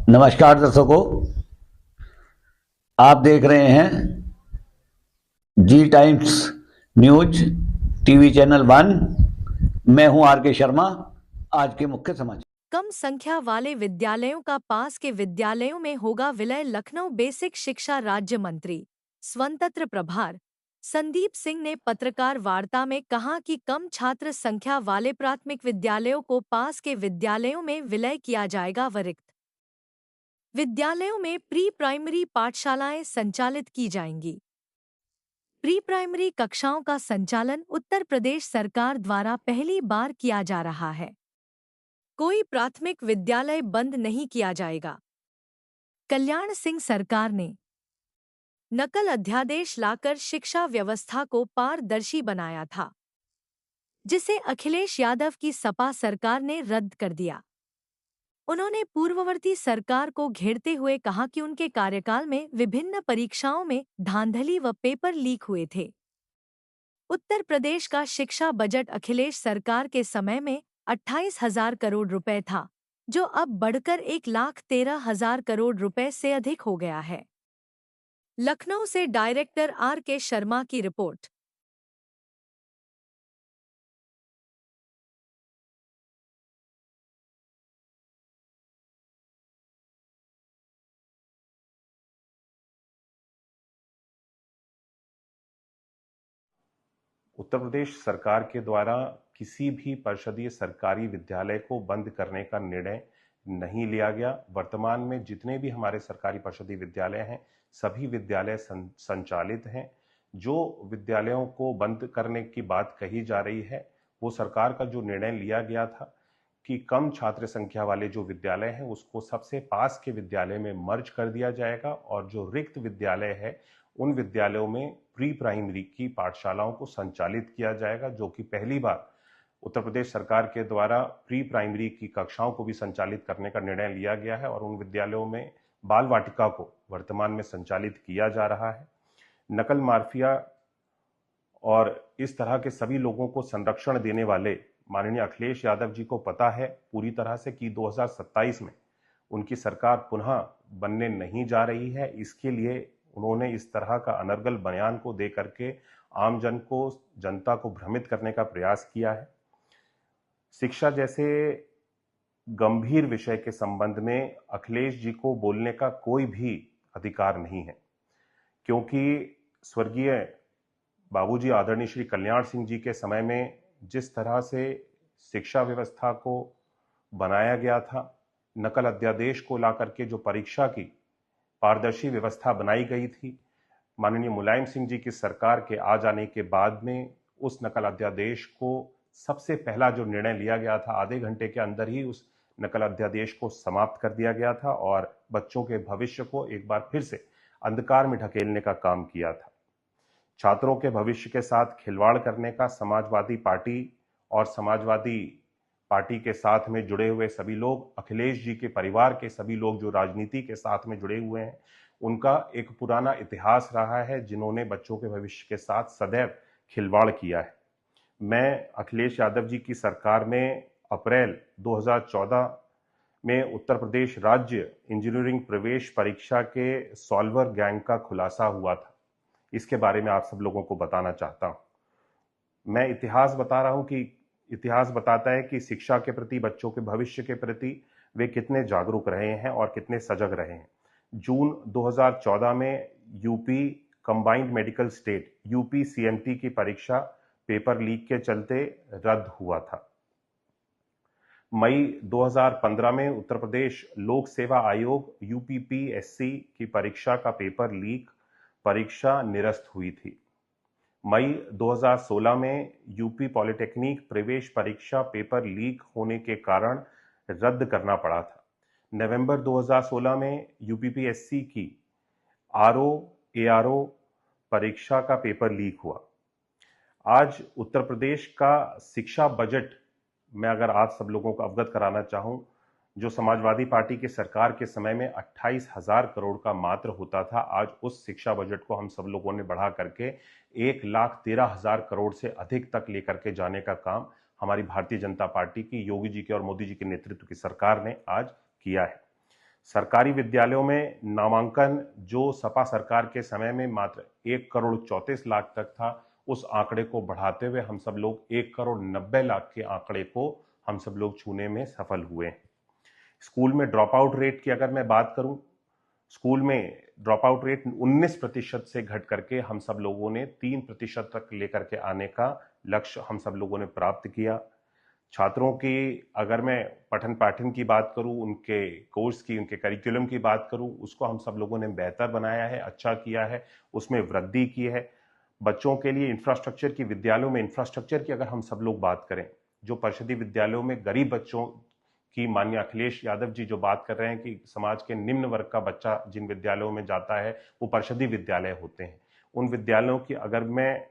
नमस्कार दर्शकों, आप देख रहे हैं जी टाइम्स न्यूज टीवी चैनल 1। मैं हूं आर के शर्मा। आज के मुख्य समाचार। कम संख्या वाले विद्यालयों का पास के विद्यालयों में होगा विलय। लखनऊ बेसिक शिक्षा राज्य मंत्री स्वतंत्र प्रभार संदीप सिंह ने पत्रकार वार्ता में कहा कि कम छात्र संख्या वाले प्राथमिक विद्यालयों को पास के विद्यालयों में विलय किया जाएगा व रिक्त विद्यालयों में प्री प्राइमरी पाठशालाएं संचालित की जाएंगी। प्री प्राइमरी कक्षाओं का संचालन उत्तर प्रदेश सरकार द्वारा पहली बार किया जा रहा है। कोई प्राथमिक विद्यालय बंद नहीं किया जाएगा। कल्याण सिंह सरकार ने नकल अध्यादेश लाकर शिक्षा व्यवस्था को पारदर्शी बनाया था, जिसे अखिलेश यादव की सपा सरकार ने रद्द कर दिया। उन्होंने पूर्ववर्ती सरकार को घेरते हुए कहा कि उनके कार्यकाल में विभिन्न परीक्षाओं में धांधली व पेपर लीक हुए थे। उत्तर प्रदेश का शिक्षा बजट अखिलेश सरकार के समय में 28,000 करोड़ रुपए था, जो अब बढ़कर 1,13,000 करोड़ रुपए से अधिक हो गया है। लखनऊ से डायरेक्टर आर के शर्मा की रिपोर्ट। उत्तर प्रदेश सरकार के द्वारा किसी भी परिषदीय सरकारी विद्यालय को बंद करने का निर्णय नहीं लिया गया। वर्तमान में जितने भी हमारे सरकारी परिषदीय विद्यालय हैं, सभी विद्यालय संचालित हैं। जो विद्यालयों को बंद करने की बात कही जा रही है, वो सरकार का जो निर्णय लिया गया था कि कम छात्र संख्या वाले जो विद्यालय हैं उसको सबसे पास के विद्यालय में मर्ज कर दिया जाएगा, और जो रिक्त विद्यालय है उन विद्यालयों में प्री प्राइमरी की पाठशालाओं को संचालित किया जाएगा, जो कि पहली बार उत्तर प्रदेश सरकार के द्वारा प्री प्राइमरी की कक्षाओं को भी संचालित करने का निर्णय लिया गया है। और उन विद्यालयों में बाल वाटिका को वर्तमान में संचालित किया जा रहा है। नकल माफिया और इस तरह के सभी लोगों को संरक्षण देने वाले माननीय अखिलेश यादव जी को पता है पूरी तरह से कि 2027 में उनकी सरकार पुनः बनने नहीं जा रही है। इसके लिए उन्होंने इस तरह का अनर्गल बयान को दे करके आम जनता को भ्रमित करने का प्रयास किया है। शिक्षा जैसे गंभीर विषय के संबंध में अखिलेश जी को बोलने का कोई भी अधिकार नहीं है, क्योंकि स्वर्गीय बाबूजी आदरणीय श्री कल्याण सिंह जी के समय में जिस तरह से शिक्षा व्यवस्था को बनाया गया था, नकल अध्यादेश को लाकर के जो परीक्षा की पारदर्शी व्यवस्था बनाई गई थी, माननीय मुलायम सिंह जी की सरकार के आ जाने के बाद में उस नकल अध्यादेश को सबसे पहला जो निर्णय लिया गया था, आधे घंटे के अंदर ही उस नकल अध्यादेश को समाप्त कर दिया गया था और बच्चों के भविष्य को एक बार फिर से अंधकार में ढकेलने का काम किया था। छात्रों के भविष्य के साथ खिलवाड़ करने का समाजवादी पार्टी और समाजवादी पार्टी के साथ में जुड़े हुए सभी लोग, अखिलेश जी के परिवार के सभी लोग जो राजनीति के साथ में जुड़े हुए हैं, उनका एक पुराना इतिहास रहा है, जिन्होंने बच्चों के भविष्य के साथ सदैव खिलवाड़ किया है। मैं अखिलेश यादव जी की सरकार में अप्रैल 2014 में उत्तर प्रदेश राज्य इंजीनियरिंग प्रवेश परीक्षा के सॉल्वर गैंग का खुलासा हुआ था। इसके बारे में आप सब लोगों को बताना चाहता हूं। मैं इतिहास बता रहा हूं कि इतिहास बताता है कि शिक्षा के प्रति, बच्चों के भविष्य के प्रति वे कितने जागरूक रहे हैं और कितने सजग रहे हैं। जून 2014 में UP combined medical state UP CMT की परीक्षा पेपर लीक के चलते रद्द हुआ था। मई 2015 में उत्तर प्रदेश लोक सेवा आयोग यूपीपीएससी की परीक्षा का पेपर लीक, परीक्षा निरस्त हुई थी। मई 2016 में यूपी पॉलिटेक्निक प्रवेश परीक्षा पेपर लीक होने के कारण रद्द करना पड़ा था। नवंबर 2016 में यूपीपीएससी की आरओ एआरओ परीक्षा का पेपर लीक हुआ। आज उत्तर प्रदेश का शिक्षा बजट मैं अगर आज सब लोगों को अवगत कराना चाहूं, जो समाजवादी पार्टी की सरकार के समय में 28,000 करोड़ का मात्र होता था, आज उस शिक्षा बजट को हम सब लोगों ने बढ़ा करके 1,13,000 करोड़ से अधिक तक लेकर के जाने का काम हमारी भारतीय जनता पार्टी की, योगी जी के और मोदी जी के नेतृत्व की सरकार ने आज किया है। सरकारी विद्यालयों में नामांकन जो सपा सरकार के समय में मात्र 1,34,00,000 तक था, उस आंकड़े को बढ़ाते हुए हम सब लोग 1,90,00,000 के आंकड़े को हम सब लोग छूने में सफल हुए। स्कूल में ड्रॉप आउट रेट की अगर मैं बात करूं, स्कूल में ड्रॉप आउट रेट 19% से घट करके हम सब लोगों ने 3% तक लेकर के आने का लक्ष्य हम सब लोगों ने प्राप्त किया। छात्रों की अगर मैं पठन पाठन की बात करूं, उनके कोर्स की, उनके करिकुलम की बात करूं, उसको हम सब लोगों ने बेहतर बनाया है, अच्छा किया है, उसमें वृद्धि की है। बच्चों के लिए इंफ्रास्ट्रक्चर की, विद्यालयों में इंफ्रास्ट्रक्चर की अगर हम सब लोग बात करें, जो परिषदीय विद्यालयों में गरीब बच्चों की माननीय अखिलेश यादव जी जो बात कर रहे हैं कि समाज के निम्न वर्ग का बच्चा जिन विद्यालयों में जाता है वो परिषदीय विद्यालय होते हैं, उन विद्यालयों की अगर मैं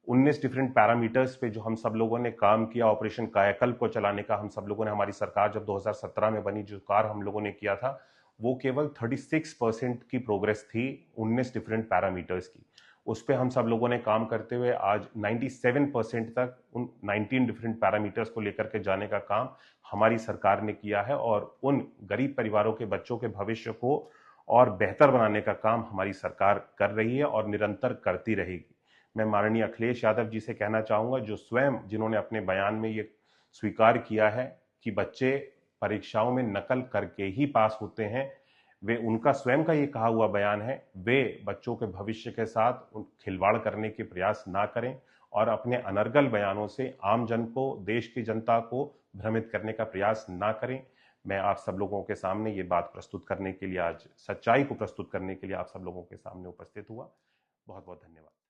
19 डिफरेंट पैरामीटर्स पे जो हम सब लोगों ने काम किया, ऑपरेशन कायाकल्प को चलाने का हम सब लोगों ने, हमारी सरकार जब 2017 में बनी, जो कार्य हम लोगों ने किया था वो केवल 36% की प्रोग्रेस थी 19 डिफरेंट पैरामीटर्स की। उस पर हम सब लोगों ने काम करते हुए आज 97% तक उन 19 डिफरेंट पैरामीटर्स को लेकर के जाने का काम हमारी सरकार ने किया है और उन गरीब परिवारों के बच्चों के भविष्य को और बेहतर बनाने का काम हमारी सरकार कर रही है और निरंतर करती रहेगी। मैं माननीय अखिलेश यादव जी से कहना चाहूंगा, जो स्वयं जिन्होंने अपने बयान में ये स्वीकार किया है कि बच्चे परीक्षाओं में नकल करके ही पास होते हैं, वे, उनका स्वयं का ये कहा हुआ बयान है, वे बच्चों के भविष्य के साथ खिलवाड़ करने के प्रयास ना करें और अपने अनर्गल बयानों से आम जन को, देश की जनता को भ्रमित करने का प्रयास ना करें। मैं आप सब लोगों के सामने ये बात प्रस्तुत करने के लिए, आज सच्चाई को प्रस्तुत करने के लिए आप सब लोगों के सामने उपस्थित हुआ। बहुत बहुत धन्यवाद।